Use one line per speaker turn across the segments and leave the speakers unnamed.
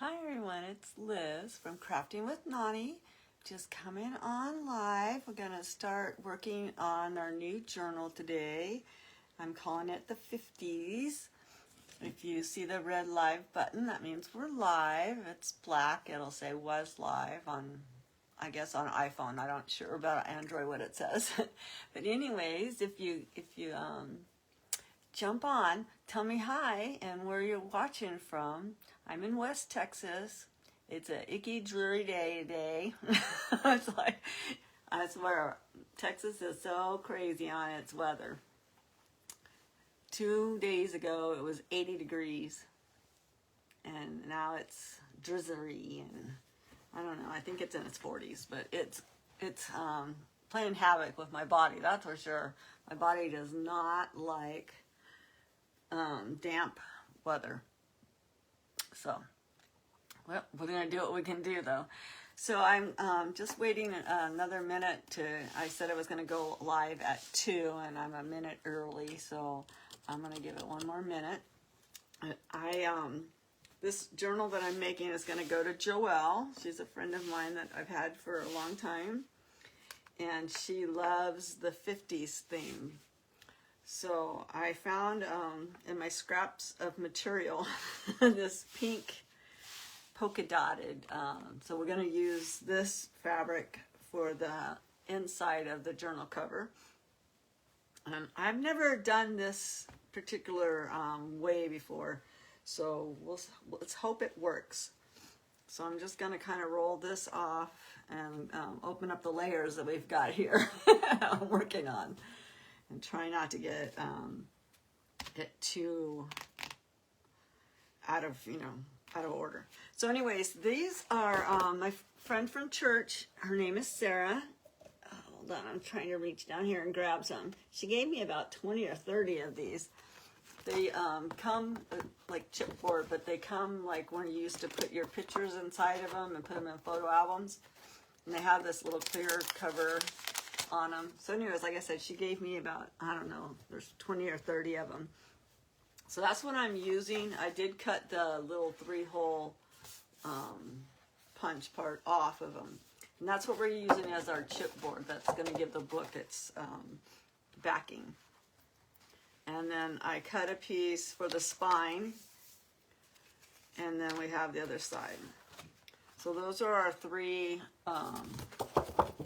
Hi everyone, it's Liz from Crafting with Nani. Just coming on live. We're going to start working on our new journal today. I'm calling it the 50s. If you see the red live button, that means we're live. It's black. It'll say was live on, I guess, on iPhone. I'm not sure about Android what it says. But anyways, if you jump on, tell me hi and where you're watching from. I'm in West Texas. It's an icky, dreary day today. It's like, I swear, Texas is so crazy on its weather. 2 days ago, it was 80 degrees. And now it's drizzly, and I don't know, I think it's in its 40s, but it's playing havoc with my body, that's for sure. My body does not like damp weather. So, well, we're going to do what we can do, though. So I'm just waiting another minute I said I was going to go live at 2, and I'm a minute early, so I'm going to give it one more minute. This journal that I'm making is going to go to Joelle. She's a friend of mine that I've had for a long time, and she loves the 50s theme. So I found in my scraps of material this pink polka dotted. So we're going to use this fabric for the inside of the journal cover. I've never done this particular way before, so let's hope it works. So I'm just going to kind of roll this off and open up the layers that we've got here I'm working on. And try not to get too out of order. So anyways, these are my friend from church. Her name is Sarah. Hold on, I'm trying to reach down here and grab some. She gave me about 20 or 30 of these. They come like chipboard, but they come like when you used to put your pictures inside of them and put them in photo albums. And they have this little clear cover on them. So anyways, like I said, she gave me about, I don't know, there's 20 or 30 of them. So that's what I'm using. I did cut the little 3-hole punch part off of them. And that's what we're using as our chipboard. That's going to give the book its backing. And then I cut a piece for the spine. And then we have the other side. So those are our 3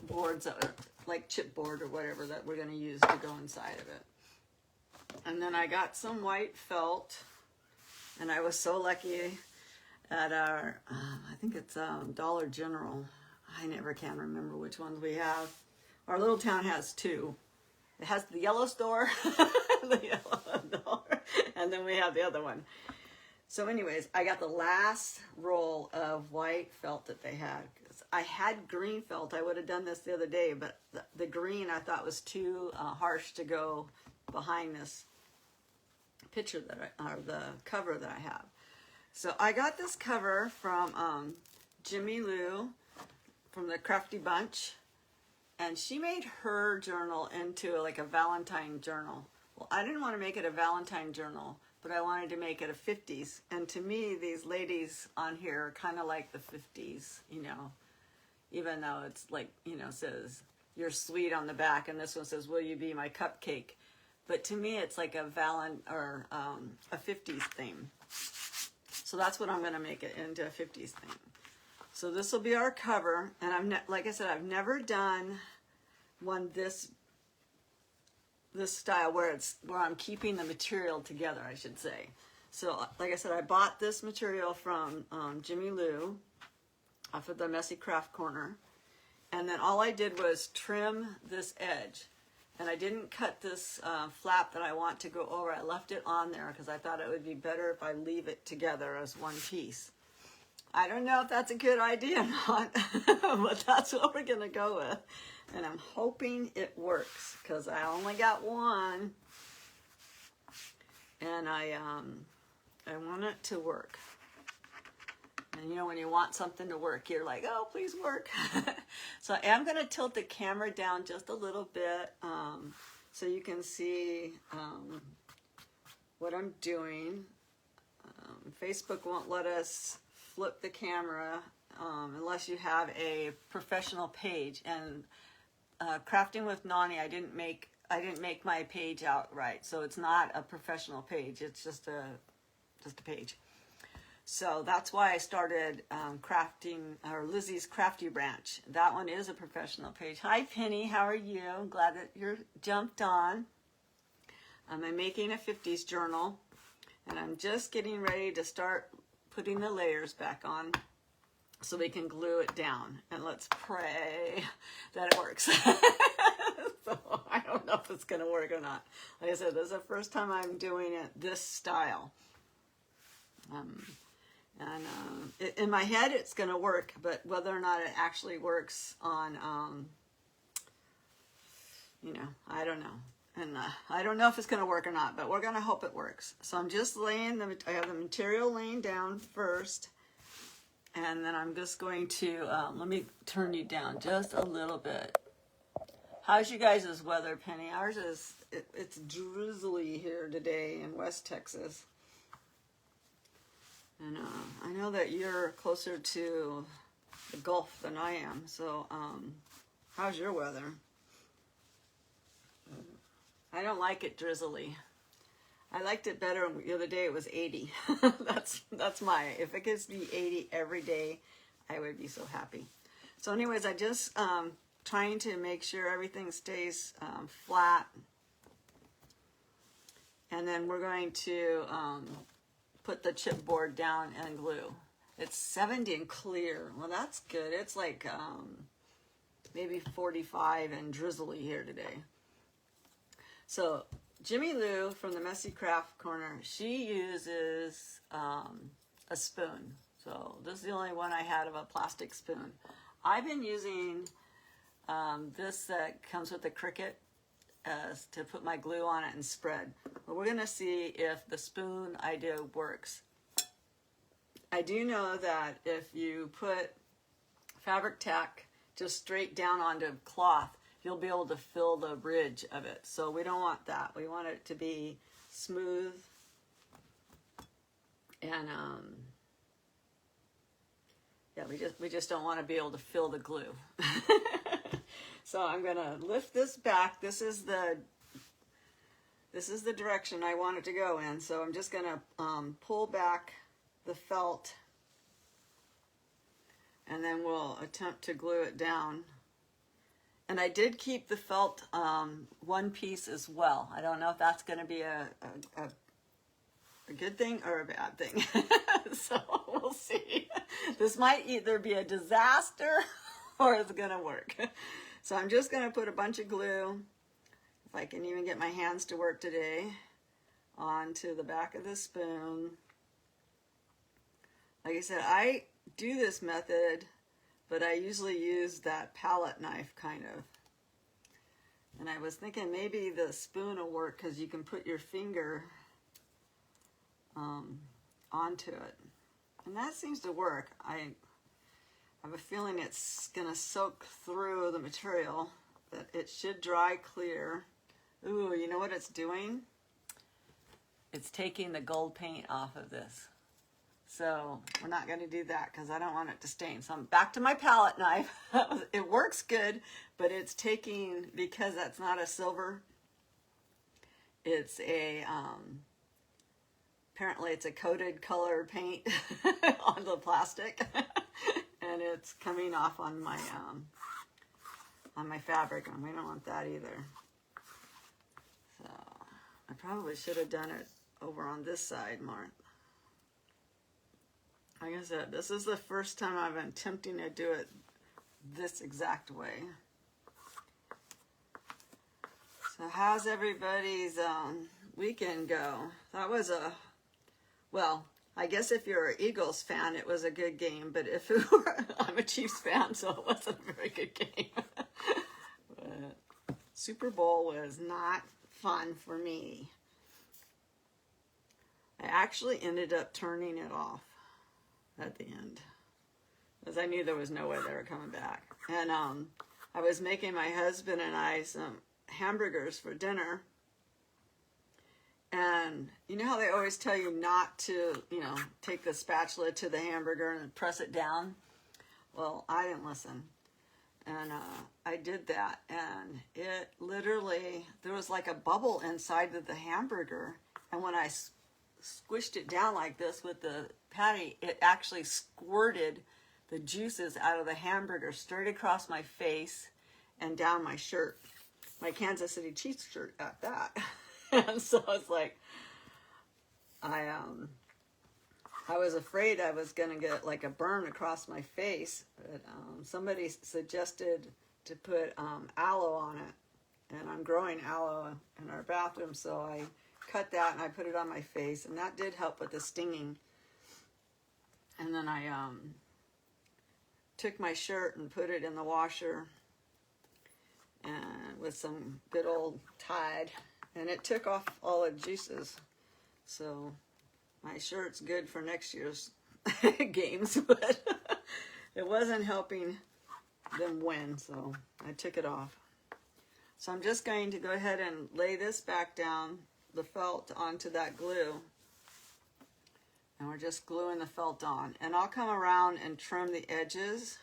boards that are like chipboard or whatever that we're going to use to go inside of it. And then I got some white felt, and I was so lucky at our, I think it's Dollar General. I never can remember which ones we have. Our little town has 2. It has the yellow store, the yellow dollar, and then we have the other one. So anyways, I got the last roll of white felt that they had. I had green felt. I would have done this the other day, but the green I thought was too harsh to go behind this picture or the cover that I have. So I got this cover from Jimmy Lou from the Crafty Bunch, and she made her journal into like a Valentine journal. Well, I didn't want to make it a Valentine journal, but I wanted to make it a 50s. And to me, these ladies on here are kind of like the 50s, you know. Even though it's like, you know, says, you're sweet on the back, and this one says, will you be my cupcake? But to me, it's like a a 50s theme. So that's what I'm going to make it into, a 50s theme. So this will be our cover, and like I said, I've never done one this style where I'm keeping the material together, I should say. So like I said, I bought this material from Jimmy Lou off of the Messy Craft Corner, and then all I did was trim this edge, and I didn't cut this flap that I want to go over. I left it on there because I thought it would be better if I leave it together as one piece. I don't know if that's a good idea or not, but that's what we're gonna go with, and I'm hoping it works because I only got one, and I want it to work. And you know, when you want something to work, you're like, oh, please work. So I am going to tilt the camera down just a little bit so you can see what I'm doing. Facebook won't let us flip the camera unless you have a professional page. And Crafting with Nani, I didn't make my page out right, so it's not a professional page. It's just a page. So that's why I started Lizzie's Crafty Branch. That one is a professional page. Hi Penny, how are you? I'm glad that you're jumped on. I'm making a 50s journal, and I'm just getting ready to start putting the layers back on so we can glue it down. And let's pray that it works. So I don't know if it's going to work or not. Like I said, this is the first time I'm doing it this style. In my head it's going to work, but whether or not it actually works on, I don't know. And I don't know if it's going to work or not, but we're going to hope it works. So I'm just I have the material laying down first, and then I'm just going to, let me turn you down just a little bit. How's you guys' weather, Penny? Ours is, it's drizzly here today in West Texas. And I know that you're closer to the Gulf than I am, so how's your weather? I don't like it drizzly. I liked it better the other day. It was 80. That's if it gets to be 80 every day, I would be so happy. So anyways, I just trying to make sure everything stays flat. And then we're going to put the chipboard down and glue. It's 70 and clear. Well, that's good. It's like maybe 45 and drizzly here today. So Jimmy Lou from the Messy Craft Corner, she uses a spoon. So this is the only one I had of a plastic spoon. I've been using this that comes with the Cricut to put my glue on it and spread. But we're going to see if the spoon idea works. I do know that if you put fabric tack just straight down onto cloth, you'll be able to fill the ridge of it. So we don't want that. We want it to be smooth. And yeah, we just don't want to be able to fill the glue. So I'm gonna lift this back. This is the direction I want it to go in. So I'm just gonna pull back the felt, and then we'll attempt to glue it down. And I did keep the felt one piece as well. I don't know if that's going to be a good thing or a bad thing. So we'll see. This might either be a disaster or it's going to work. So I'm just going to put a bunch of glue, if I can even get my hands to work today, onto the back of the spoon. Like I said, I do this method, but I usually use that palette knife kind of. And I was thinking maybe the spoon will work because you can put your finger onto it. And that seems to work. I have a feeling it's going to soak through the material, that it should dry clear. Ooh, you know what it's doing? It's taking the gold paint off of this. So we're not going to do that because I don't want it to stain. So I'm back to my palette knife. It works good, but it's taking, because that's not a silver, it's a, apparently it's a coated colored paint on the plastic. And it's coming off on my fabric, and we don't want that either. So I probably should have done it over on this side, Mark. Like I said, this is the first time I've been attempting to do it this exact way. So how's everybody's weekend go? That was well, I guess if you're an Eagles fan, it was a good game. But if it were, I'm a Chiefs fan, so it wasn't a very good game. But Super Bowl was not fun for me. I actually ended up turning it off at the end, because I knew there was no way they were coming back. And I was making my husband and I some hamburgers for dinner, And you know how they always tell you not to, you know, take the spatula to the hamburger and press it down? Well, I didn't listen. And I did that. And it literally, there was like a bubble inside of the hamburger. And when I squished it down like this with the patty, it actually squirted the juices out of the hamburger straight across my face and down my shirt. My Kansas City Chiefs shirt at that. And so it's like, I was afraid I was going to get like a burn across my face, but somebody suggested to put aloe on it, and I'm growing aloe in our bathroom, so I cut that and I put it on my face, and that did help with the stinging. And then I took my shirt and put it in the washer, and with some good old Tide, and it took off all the juices. So my shirt's good for next year's games, but it wasn't helping them win, so I took it off. So I'm just going to go ahead and lay this back down, the felt, onto that glue. And we're just gluing the felt on. And I'll come around and trim the edges.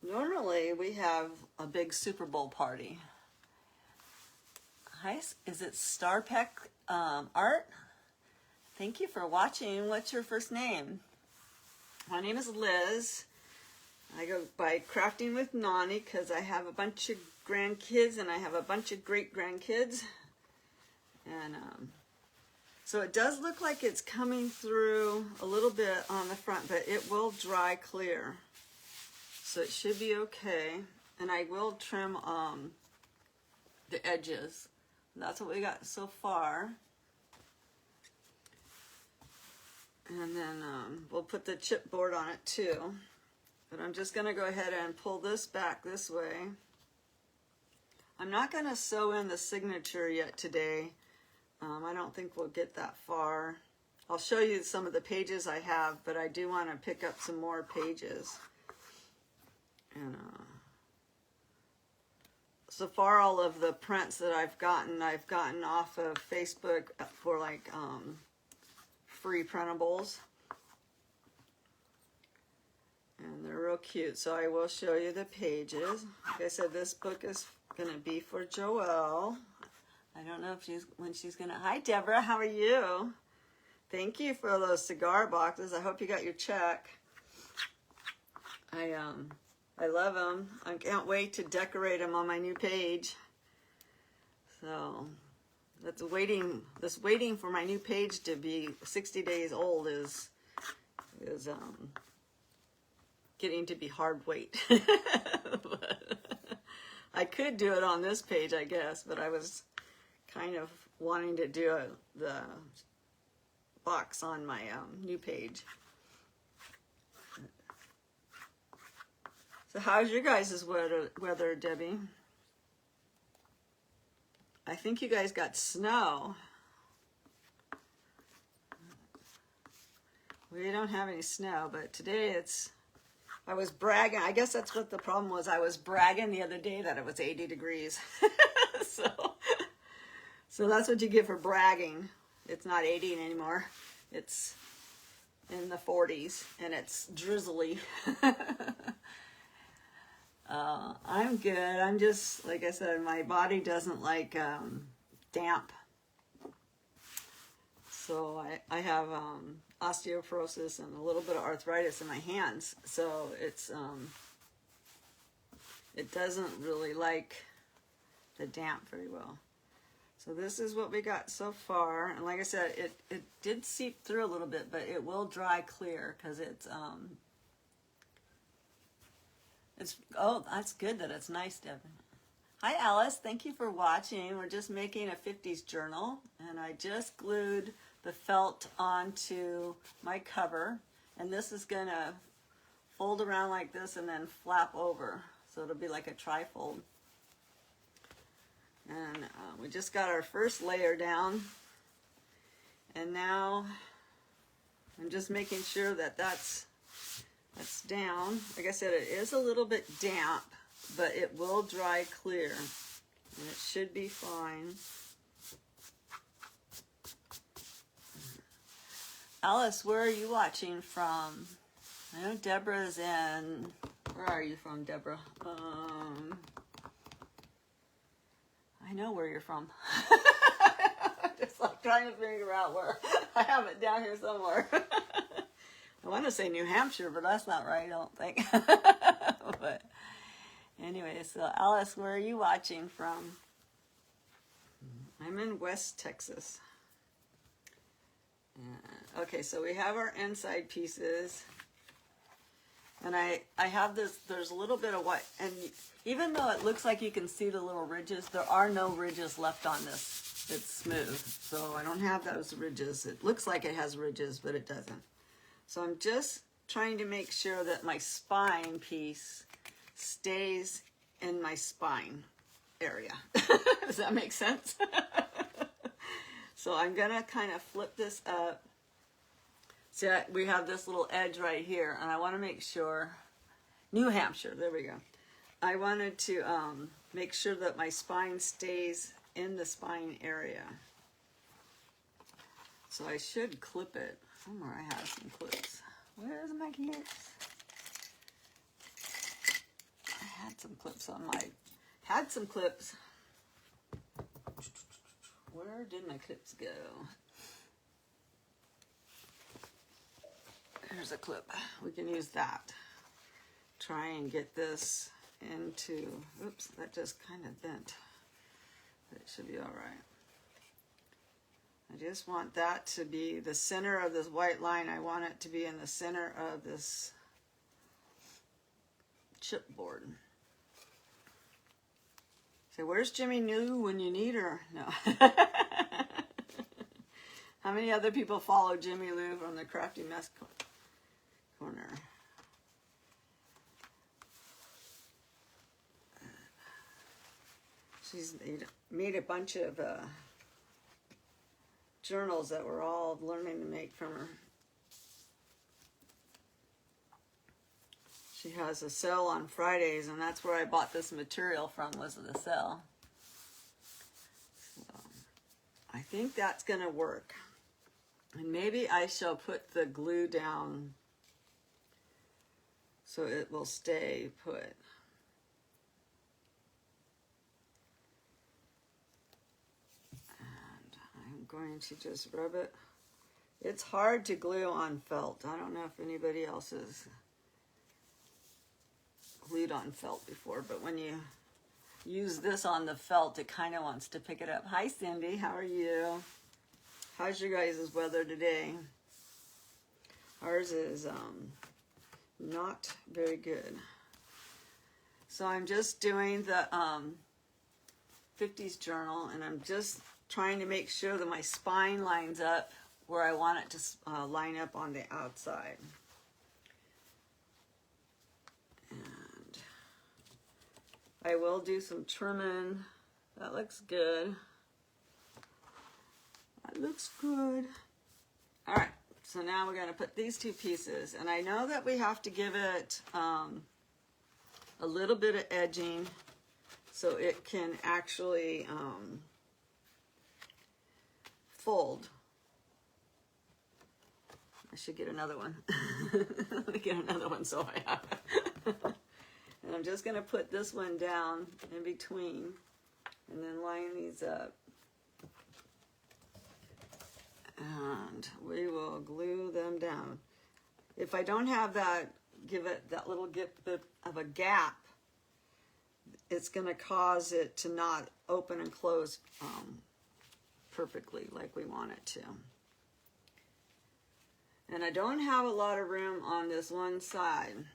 Normally we have a big Super Bowl party. Hi, is it Starpeck Art? Thank you for watching. What's your first name? My name is Liz. I go by Crafting with Nani because I have a bunch of grandkids and I have a bunch of great-grandkids. And so it does look like it's coming through a little bit on the front, but it will dry clear. So it should be okay. And I will trim the edges. That's what we got so far. And then we'll put the chipboard on it too. But I'm just going to go ahead and pull this back this way. I'm not going to sew in the signature yet today. I don't think we'll get that far. I'll show you some of the pages I have, but I do want to pick up some more pages. And so far, all of the prints that I've gotten off of Facebook for like free printables. And they're real cute. So I will show you the pages. Like I said, this book is going to be for Joelle. I don't know if when she's going to. Hi, Deborah. How are you? Thank you for those cigar boxes. I hope you got your check. I love them. I can't wait to decorate them on my new page. So that's waiting. This waiting for my new page to be 60 days old is getting to be hard weight. I could do it on this page, I guess, but I was kind of wanting to do the box on my new page. So how's your guys' weather, Debbie? I think you guys got snow. We don't have any snow, but today I was bragging. I guess that's what the problem was. I was bragging the other day that it was 80 degrees. So that's what you get for bragging. It's not 80 anymore. It's in the 40s, and it's drizzly. I'm good. I'm just, like I said, my body doesn't like damp. So I have osteoporosis and a little bit of arthritis in my hands. So it doesn't really like the damp very well. So this is what we got so far. And like I said, it did seep through a little bit, but it will dry clear because oh, that's good that it's nice, Devin. Hi, Alice. Thank you for watching. We're just making a 50s journal, and I just glued the felt onto my cover, and this is going to fold around like this and then flap over, so it'll be like a trifold. And we just got our first layer down, and now I'm just making sure that that's down. Like I said, it is a little bit damp, but it will dry clear. And it should be fine. Alice, where are you watching from? I know Deborah's in... Where are you from, Deborah? I know where you're from. Just like trying to figure out where. I have it down here somewhere. I want to say New Hampshire, but that's not right, I don't think. But anyway, so Alice, where are you watching from? I'm in West Texas. Okay, so we have our inside pieces. And I have this, there's a little bit of white, and even though it looks like you can see the little ridges, there are no ridges left on this. It's smooth, so I don't have those ridges. It looks like it has ridges, but it doesn't. So I'm just trying to make sure that my spine piece stays in my spine area. Does that make sense? So I'm gonna kind of flip this up. See, we have this little edge right here, and I want to make sure, New Hampshire, there we go. I wanted to make sure that my spine stays in the spine area. So I should clip it. Somewhere I have some clips. Where's my clips? I had some clips on my, Where did my clips go? Here's a clip. We can use that. Try and get this into, oops, that just kind of bent. But it should be all right. I just want that to be the center of this white line. I want it to be in the center of this chipboard. So where's Jimmy New when you need her? No. How many other people follow Jimmy Lou from the Crafty Mess Corner? She's made a bunch of journals that we're all learning to make from her. She has a sale on Fridays, and that's where I bought this material from, was the sale. So I think that's going to work. And maybe I shall put the glue down so it will stay put. And I'm going to just rub it. It's hard to glue on felt. I don't know if anybody else has glued on felt before, but when you use this on the felt, it kind of wants to pick it up. Hi, Cindy. How are you? How's your guys' weather today? Ours is not very good. So I'm just doing the 50s journal, and I'm just trying to make sure that my spine lines up where I want it to line up on the outside. And I will do some trimming. That looks good. That looks good. All right, so now we're going to put these two pieces, and I know that we have to give it a little bit of edging so it can actually fold. I should get another one. Let me get another one so I have it. And I'm just going to put this one down in between and then line these up. And we will glue them down. If I don't have that, give it that little bit of a gap, it's going to cause it to not open and close perfectly like we want it to. And I don't have a lot of room on this one side.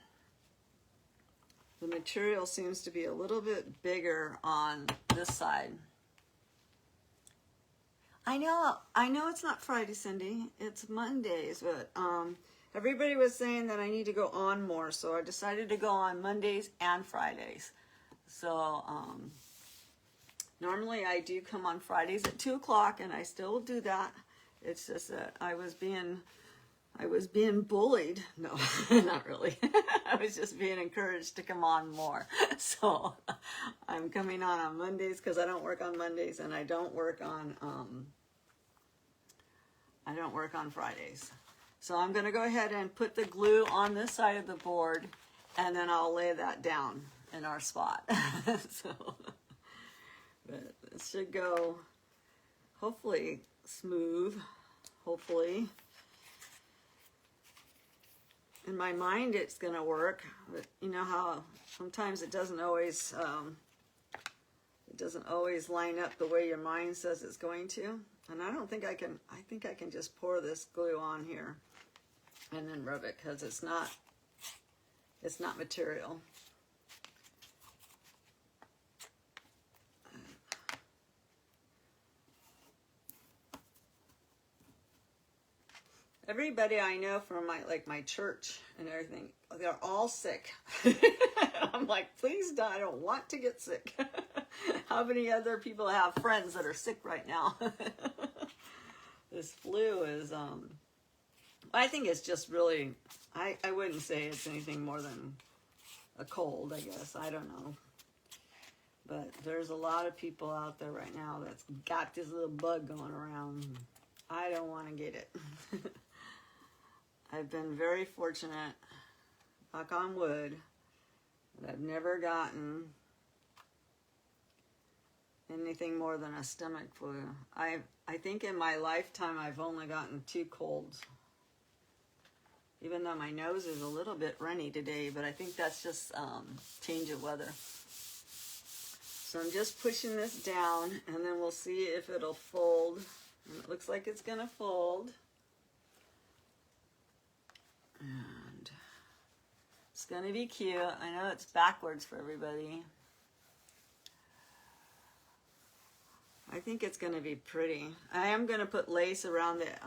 The material seems to be a little bit bigger on this side. I know it's not Friday, Cindy. It's Mondays, but everybody was saying that I need to go on more, so I decided to go on Mondays and Fridays. So normally I do come on Fridays at 2 o'clock, and I still do that. It's just that I was being I was being bullied. No, not really. I was just being encouraged to come on more. So I'm coming on Mondays because I don't work on Mondays, and I don't work on Fridays. So I'm going to go ahead and put the glue on this side of the board, and then I'll lay that down in our spot. So but it should go hopefully smooth, hopefully. In my mind, it's going to work, but you know how sometimes it doesn't always line up the way your mind says it's going to. And I don't think I can. I think I can just pour this glue on here and then rub it, because it's not material. Everybody I know from my church and everything, they're all sick. I'm like, please don't, I don't want to get sick. How many other people have friends that are sick right now? This flu is, I think it's just really, I wouldn't say it's anything more than a cold, I guess. I don't know. But there's a lot of people out there right now that's got this little bug going around. I don't want to get it. I've been very fortunate, knock on wood, that I've never gotten anything more than a stomach flu. I think in my lifetime I've only gotten 2 colds. Even though my nose is a little bit runny today, but I think that's just change of weather. So I'm just pushing this down, and then we'll see if it'll fold. And it looks like it's going to fold. And it's going to be cute. I know it's backwards for everybody. I think it's going to be pretty. I am going to put lace around it.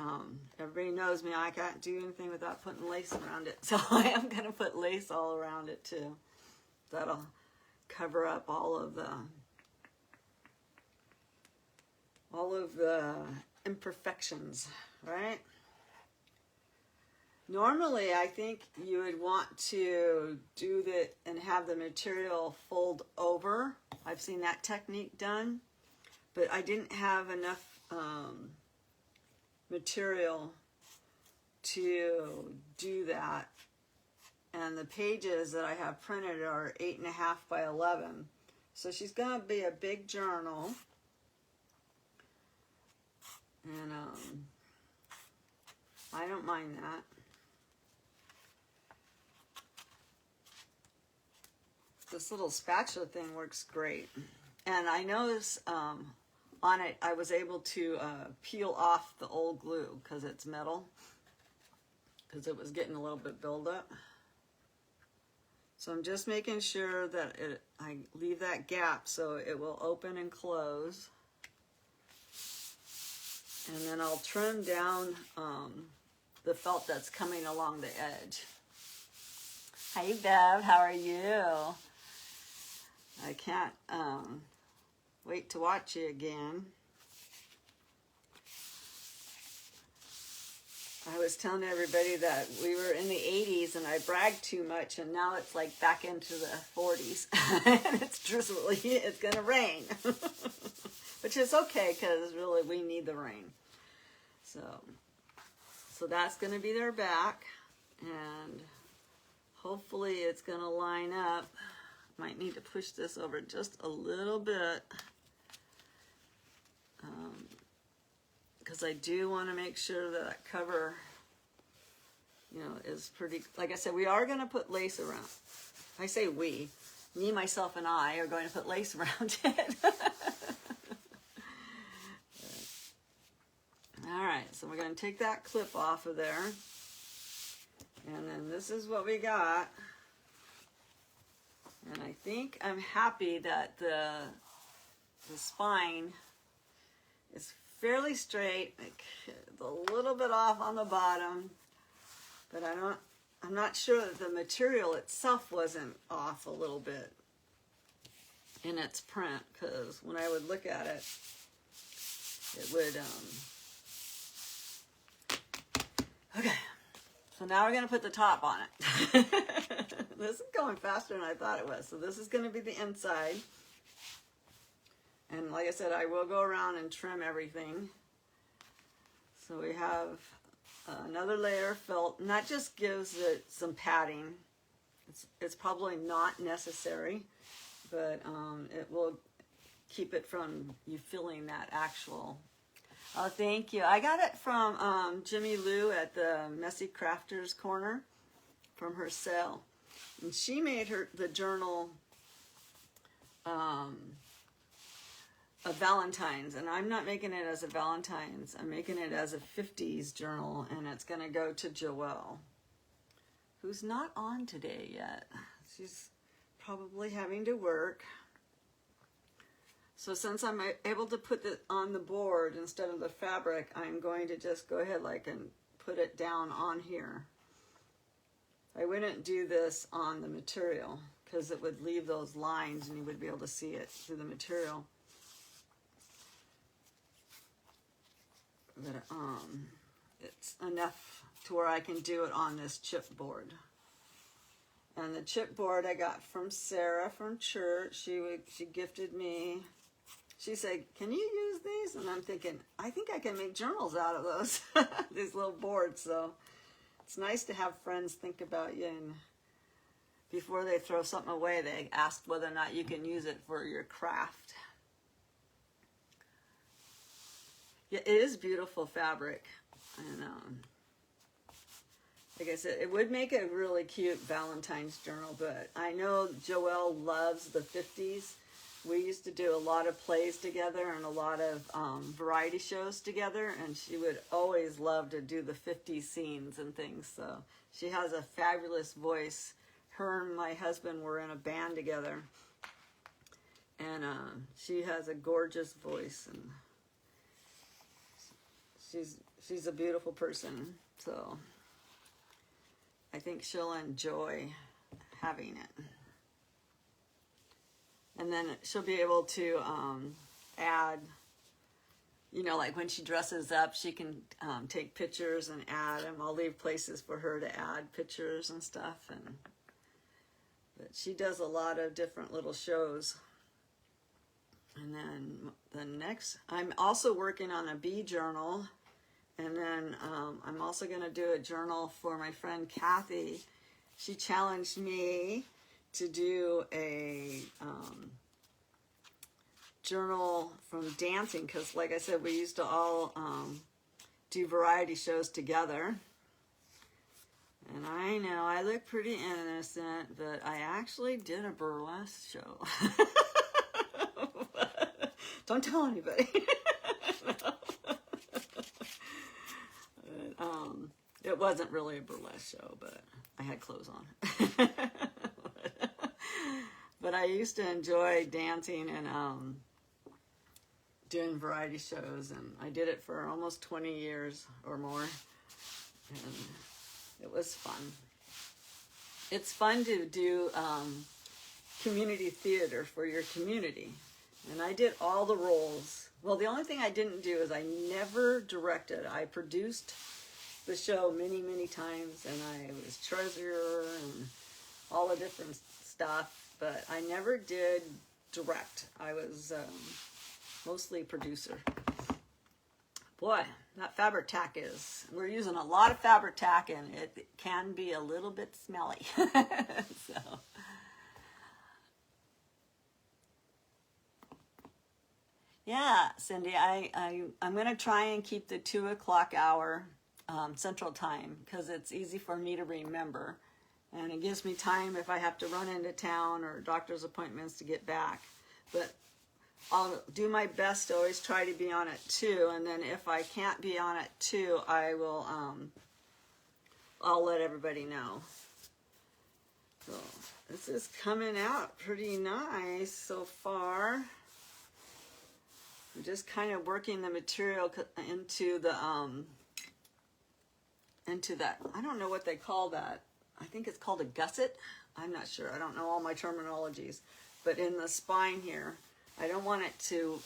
Everybody knows me. I can't do anything without putting lace around it. So I am going to put lace all around it too. That'll cover up all of the imperfections, right? Normally, I think you would want to do that and have the material fold over. I've seen that technique done, but I didn't have enough material to do that. And the pages that I have printed are 8.5 by 11. So she's going to be a big journal. And I don't mind that. This little spatula thing works great. And I noticed on it, I was able to peel off the old glue because it's metal, because it was getting a little bit buildup. So I'm just making sure that I leave that gap so it will open and close. And then I'll trim down the felt that's coming along the edge. Hi, Bev. How are you? I can't wait to watch you again. I was telling everybody that we were in the 80s and I bragged too much, and now it's like back into the 40s. And it's drizzly. It's going to rain. Which is okay, because really we need the rain. So that's going to be their back. And hopefully it's going to line up. Might need to push this over just a little bit. Because I do want to make sure that cover, is pretty, like I said, we are going to put lace around. I say we, me, myself, and I are going to put lace around it. All right, so we're going to take that clip off of there. And then this is what we got. And I think I'm happy that the spine is fairly straight, like a little bit off on the bottom, but I'm not sure that the material itself wasn't off a little bit in its print, because when I would look at it, it would, okay, So now we're going to put the top on it. This is going faster than I thought it was. So this is going to be the inside. And like I said, I will go around and trim everything. So we have another layer of felt, and that just gives it some padding. It's probably not necessary, but it will keep it from you feeling that actual. Oh, thank you. I got it from Jimmy Lou at the Messy Crafters Corner from her sale. And she made the journal a Valentine's, and I'm not making it as a Valentine's. I'm making it as a 50s journal, and it's going to go to Joelle, who's not on today yet. She's probably having to work. So since I'm able to put it on the board instead of the fabric, I'm going to just go ahead and put it down on here. I wouldn't do this on the material because it would leave those lines and you would be able to see it through the material. But it's enough to where I can do it on this chipboard. And the chipboard I got from Sarah from church. She gifted me. She said, "Can you use these?" And I'm thinking, I think I can make journals out of those, these little boards. So it's nice to have friends think about you, and before they throw something away, they ask whether or not you can use it for your craft. Yeah, it is beautiful fabric. And like I said, it would make a really cute Valentine's journal, but I know Joelle loves the 50s. We used to do a lot of plays together and a lot of variety shows together, and she would always love to do the 50s scenes and things. So she has a fabulous voice. Her and my husband were in a band together, and she has a gorgeous voice, and she's a beautiful person. So I think she'll enjoy having it. And then she'll be able to add, like when she dresses up, she can take pictures and add them. I'll leave places for her to add pictures and stuff. But she does a lot of different little shows. And then the next, I'm also working on a bee journal. And then I'm also going to do a journal for my friend Kathy. She challenged me to do a journal from dancing, because like I said, we used to all do variety shows together. And I know I look pretty innocent, but I actually did a burlesque show. Don't tell anybody. It wasn't really a burlesque show, but I had clothes on. But I used to enjoy dancing and doing variety shows, and I did it for almost 20 years or more, and it was fun. It's fun to do community theater for your community, and I did all the roles. Well, the only thing I didn't do is I never directed. I produced the show many, many times, and I was treasurer and all the different stuff, but I never did direct. I was mostly producer. Boy, that fabric tack we're using a lot of fabric tack, and it can be a little bit smelly. So. Yeah, Cindy, I'm going to try and keep the 2 o'clock hour Central Time, because it's easy for me to remember. And it gives me time if I have to run into town or doctor's appointments to get back. But I'll do my best to always try to be on at 2. And then if I can't be on at 2, I will, I'll let everybody know. So this is coming out pretty nice so far. I'm just kind of working the material into the, into that, I don't know what they call that. I think it's called a gusset. I'm not sure. I don't know all my terminologies. But in the spine here, I don't want it to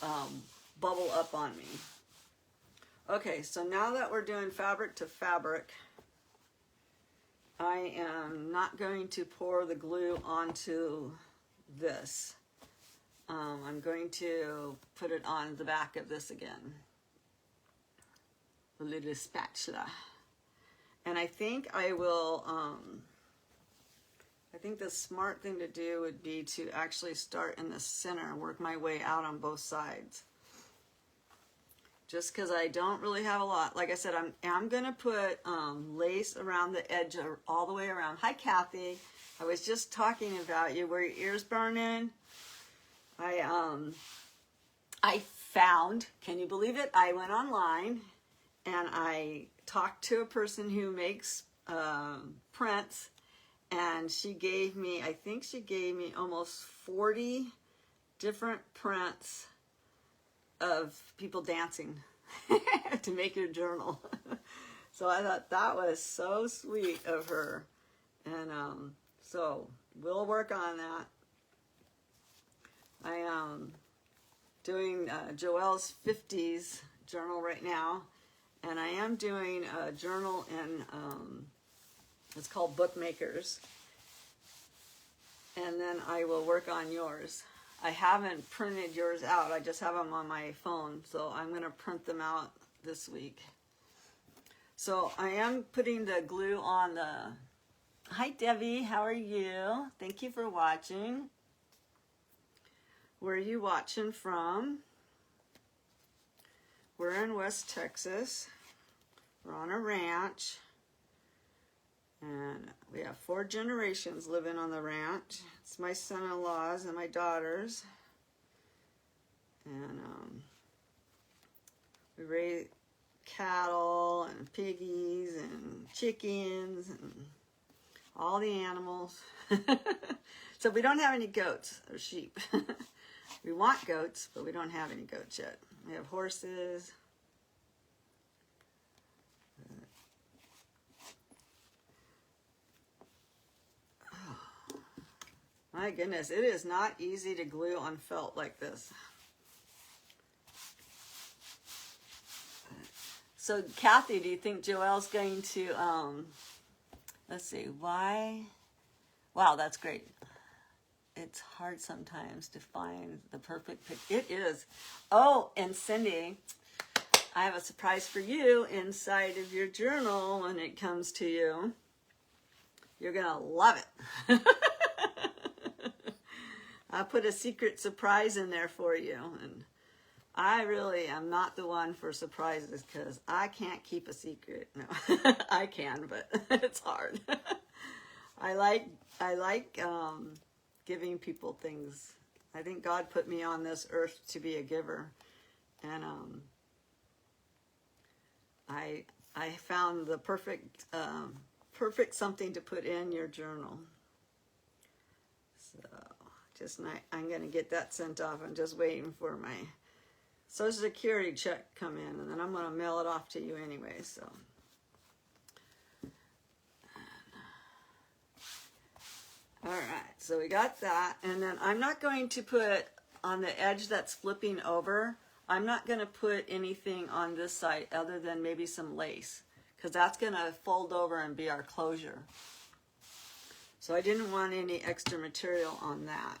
bubble up on me. Okay, so now that we're doing fabric to fabric, I am not going to pour the glue onto this. I'm going to put it on the back of this again. A little spatula. And I think I will, I think the smart thing to do would be to actually start in the center and work my way out on both sides. Just because I don't really have a lot. Like I said, I'm going to put lace around the edge all the way around. Hi, Kathy. I was just talking about you. Were your ears burning? I found, can you believe it? I went online and I talked to a person who makes prints, and she gave me, I think she gave me almost 40 different prints of people dancing to make your journal. So I thought that was so sweet of her. And so we'll work on that. I am doing Joelle's 50s journal right now, and I am doing a journal in, it's called Bookmakers, and then I will work on yours. I haven't printed yours out, I just have them on my phone, so I'm going to print them out this week. So I am putting the glue on the, hi Debbie, how are you? Thank you for watching. Where are you watching from? We're in West Texas. We're on a ranch. And we have 4 generations living on the ranch. It's my son-in-laws and my daughters. And we raise cattle and piggies and chickens and all the animals. So we don't have any goats or sheep. We want goats, but we don't have any goats yet. We have horses. Oh, my goodness, it is not easy to glue on felt like this. So, Kathy, do you think Joelle's going to, let's see, why? Wow, that's great. It's hard sometimes to find the perfect pic. It is. Oh, and Cindy, I have a surprise for you inside of your journal when it comes to you. You're going to love it. I put a secret surprise in there for you. And I really am not the one for surprises because I can't keep a secret. No, I can, but it's hard. I like giving people things. I think God put me on this earth to be a giver, and I found the perfect something to put in your journal. So I'm going to get that sent off. I'm just waiting for my Social Security check come in, and then I'm going to mail it off to you anyway. So. All right, so we got that, and then I'm not going to put on the edge that's flipping over, I'm not going to put anything on this side other than maybe some lace, because that's going to fold over and be our closure. So I didn't want any extra material on that.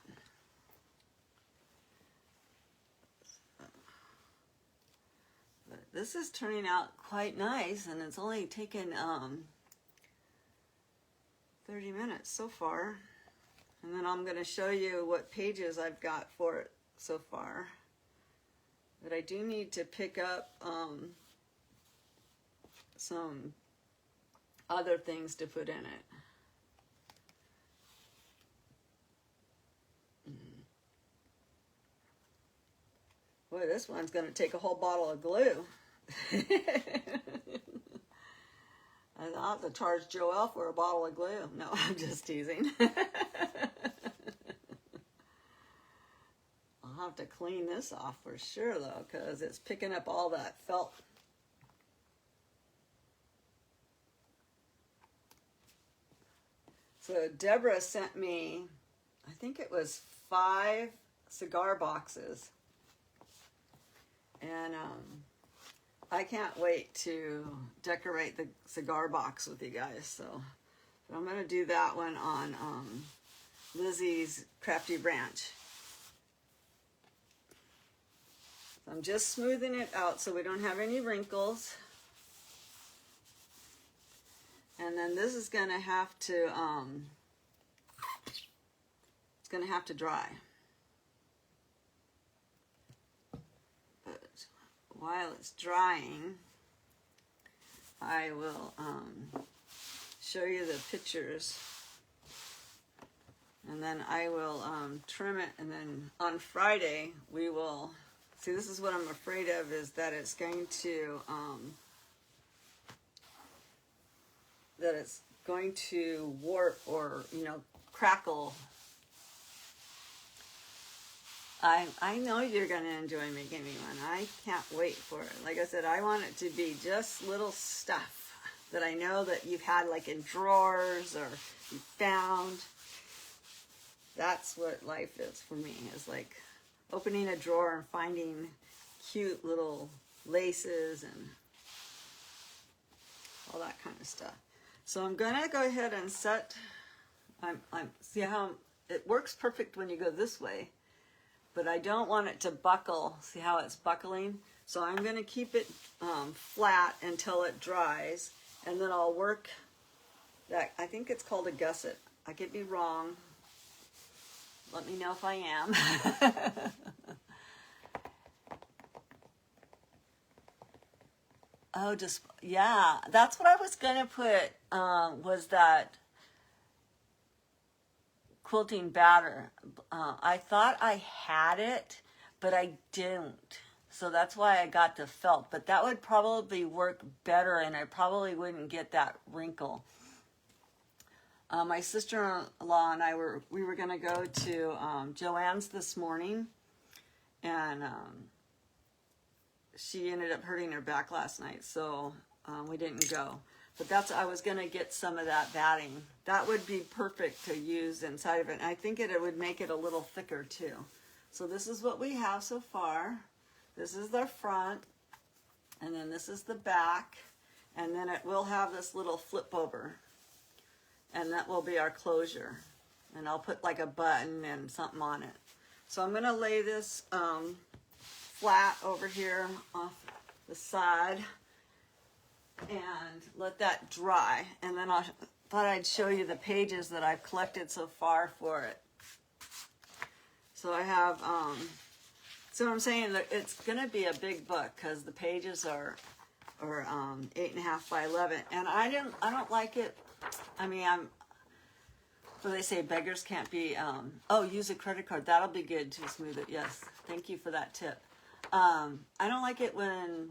But this is turning out quite nice, and it's only taken 30 minutes so far. And then I'm going to show you what pages I've got for it so far. But I do need to pick up some other things to put in it. Boy, this one's going to take a whole bottle of glue. I'll have to charge Joelle for a bottle of glue. No, I'm just teasing. I'll have to clean this off for sure, though, because it's picking up all that felt. So Deborah sent me, I think it was 5 cigar boxes. And I can't wait to decorate the cigar box with you guys. So But I'm going to do that one on Lizzie's Crafty Branch. So I'm just smoothing it out so we don't have any wrinkles. And then this is going to have to, it's going to have to dry. But while it's drying, I will show you the pictures. And then I will trim it, and then on Friday we will, see, this is what I'm afraid of, is that it's going to, warp or, you know, crackle. I know you're going to enjoy making me one. I can't wait for it. Like I said, I want it to be just little stuff that I know that you've had like in drawers or you found. That's what life is for me, is like opening a drawer and finding cute little laces and all that kind of stuff. So I'm gonna go ahead and set, see how it works perfect when you go this way, but I don't want it to buckle. See how it's buckling? So I'm gonna keep it flat until it dries, and then I'll work that, I think it's called a gusset. I could be wrong. Let me know if I am. Oh, just, yeah, that's what I was going to put, was that quilting batter. I thought I had it, but I didn't. So that's why I got the felt. But that would probably work better, and I probably wouldn't get that wrinkle. My sister-in-law and I were going to go to Joann's this morning, and she ended up hurting her back last night, so we didn't go. But I was going to get some of that batting. That would be perfect to use inside of it. And I think it would make it a little thicker too. So this is what we have so far. This is the front, and then this is the back, and then it will have this little flip over. And that will be our closure. And I'll put like a button and something on it. So I'm going to lay this flat over here off the side and let that dry. And then I thought I'd show you the pages that I've collected so far for it. So I have, so I'm saying that it's going to be a big book because the pages are 8.5 by 11. And I don't like it. I mean, so they say beggars can't be, oh, use a credit card. That'll be good to smooth it. Yes. Thank you for that tip. I don't like it when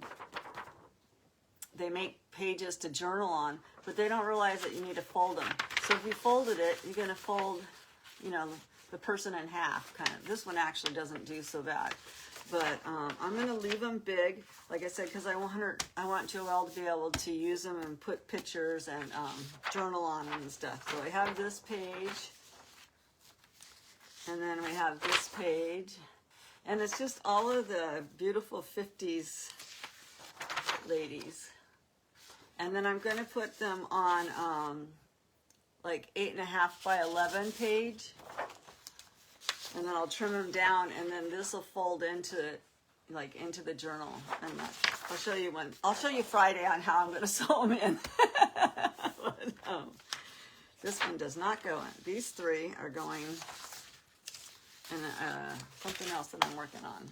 they make pages to journal on, but they don't realize that you need to fold them. So if you folded it, you're going to fold, you know, the person in half, kind of. This one actually doesn't do so bad. But I'm going to leave them big, like I said, because I want Joelle to be able to use them and put pictures and journal on them and stuff. So I have this page, and then we have this page, and it's just all of the beautiful 50s ladies. And then I'm going to put them on like 8.5 by 11 page. And then I'll trim them down, and then this will fold into the journal. And I'll show you when. I'll show you Friday on how I'm going to sew them in. But, this one does not go in. These three are going in something else that I'm working on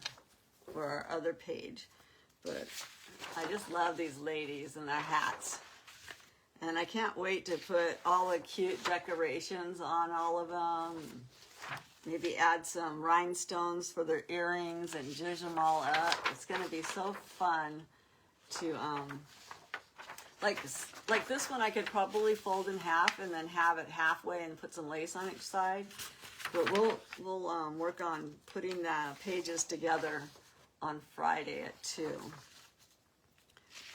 for our other page. But I just love these ladies and their hats. And I can't wait to put all the cute decorations on all of them. Maybe add some rhinestones for their earrings and zhuzh them all up. It's going to be so fun to, like this one I could probably fold in half and then have it halfway and put some lace on each side. But we'll work on putting the pages together on Friday at 2.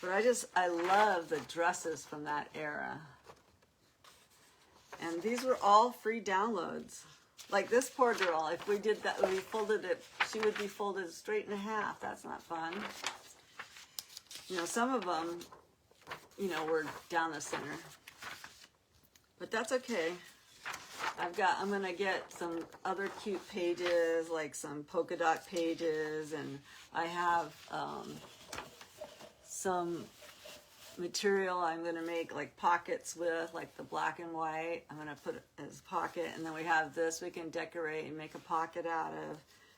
But I love the dresses from that era. And these were all free downloads. Like this poor girl, if we did that, we folded it, she would be folded straight in half. That's not fun. You know, some of them, you know, were down the center. but that's okay. I'm gonna get some other cute pages, like some polka dot pages, and I have some material I'm gonna make like pockets with, like the black and white. I'm gonna put it as a pocket, and then we have this we can decorate and make a pocket out of.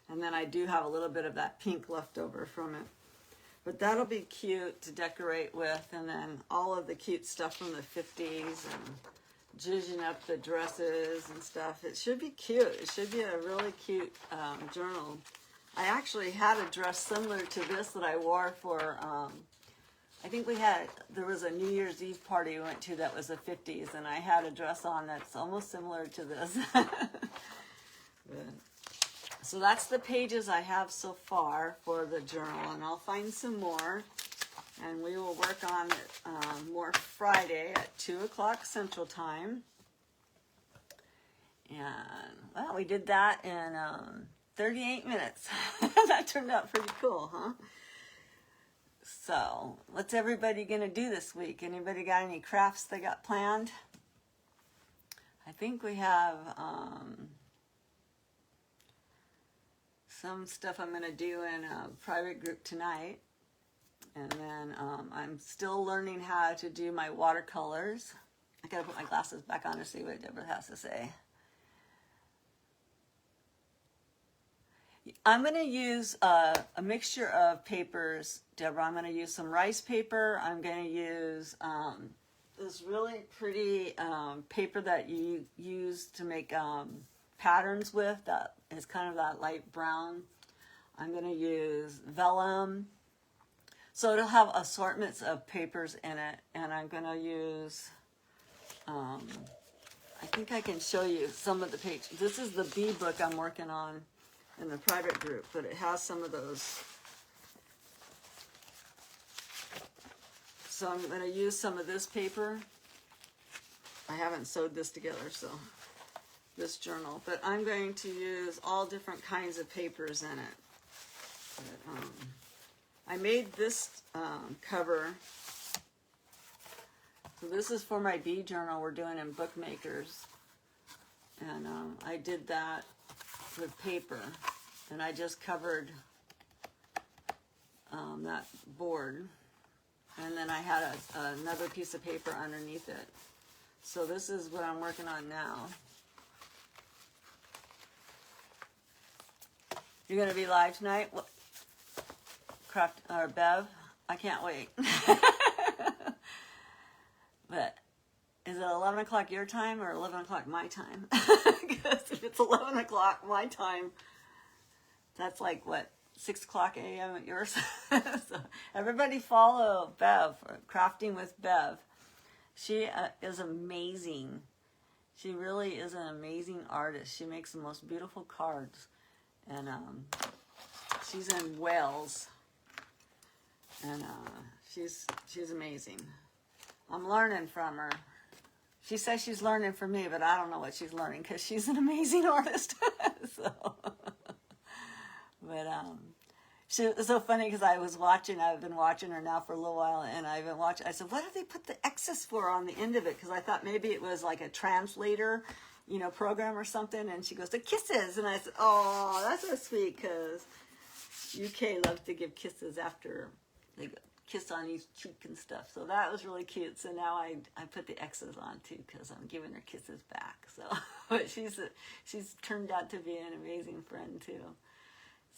And then I do have a little bit of that pink left over from it. But that'll be cute to decorate with, and then all of the cute stuff from the 50s and zhuzhing up the dresses and stuff. It should be cute. It should be a really cute journal. I actually had a dress similar to this that I wore for, I think there was a New Year's Eve party we went to that was the 50s, and I had a dress on that's almost similar to this. So that's the pages I have so far for the journal, and I'll find some more, and we will work on it more Friday at 2 o'clock Central Time. And, well, we did that in 38 minutes. That turned out pretty cool, huh? So, what's everybody going to do this week? Anybody got any crafts they got planned? I think we have some stuff I'm going to do in a private group tonight. And then I'm still learning how to do my watercolors. I got to put my glasses back on to see what Deborah has to say. I'm going to use a mixture of papers, Deborah. I'm going to use some rice paper. I'm going to use this really pretty paper that you use to make patterns with. That is kind of that light brown. I'm going to use vellum. So it'll have assortments of papers in it. And I'm going to use, I think I can show you some of the pages. This is the bee book I'm working on in the private group, but it has some of those. So I'm going to use some of this paper. I haven't sewed this together, so this journal, but I'm going to use all different kinds of papers in it. But, I made this cover. So this is for my bee journal we're doing in Bookmakers, and I did that with paper, and I just covered that board, and then I had another piece of paper underneath it. So this is what I'm working on now. You're going to be live tonight? What? Craft or Bev? I can't wait. But is it 11 o'clock your time or 11 o'clock my time? Because if it's 11 o'clock my time, that's like, what, 6 o'clock a.m. at yours? So everybody follow Bev, or Crafting with Bev. She is amazing. She really is an amazing artist. She makes the most beautiful cards. And she's in Wales. And she's amazing. I'm learning from her. She says she's learning from me, but I don't know what she's learning because she's an amazing artist. So, but it's so funny because I've been watching her now for a little while, and I've been watching. I said, what do they put the X's for on the end of it? Because I thought maybe it was like a translator, program or something. And she goes, the kisses. And I said, oh, that's so sweet, because UK loves to give kisses after they kiss on each cheek and stuff. So that was really cute. So now I put the X's on too, because I'm giving her kisses back. So, but she's turned out to be an amazing friend too.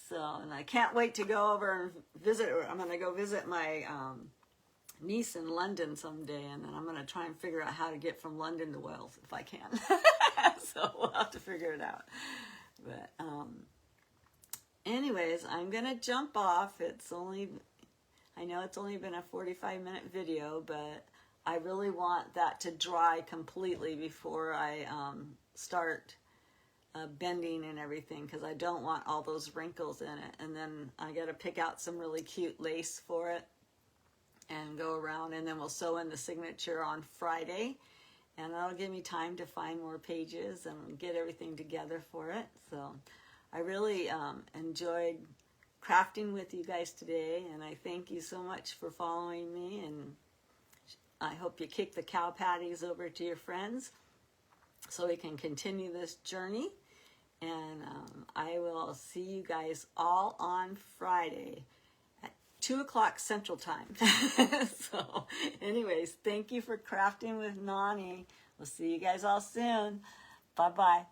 So, and I can't wait to go over and visit her. I'm going to go visit my niece in London someday, and then I'm going to try and figure out how to get from London to Wales if I can. So we'll have to figure it out. But anyways, I'm going to jump off. I know it's only been a 45-minute video, but I really want that to dry completely before I start bending and everything, because I don't want all those wrinkles in it. And then I got to pick out some really cute lace for it and go around, and then we'll sew in the signature on Friday, and that'll give me time to find more pages and get everything together for it. So I really enjoyed crafting with you guys today, and I thank you so much for following me, and I hope you kick the cow patties over to your friends. so we can continue this journey. And I will see you guys all on Friday at 2 o'clock Central Time. So anyways, thank you for crafting with Nani. We'll see you guys all soon. Bye-bye.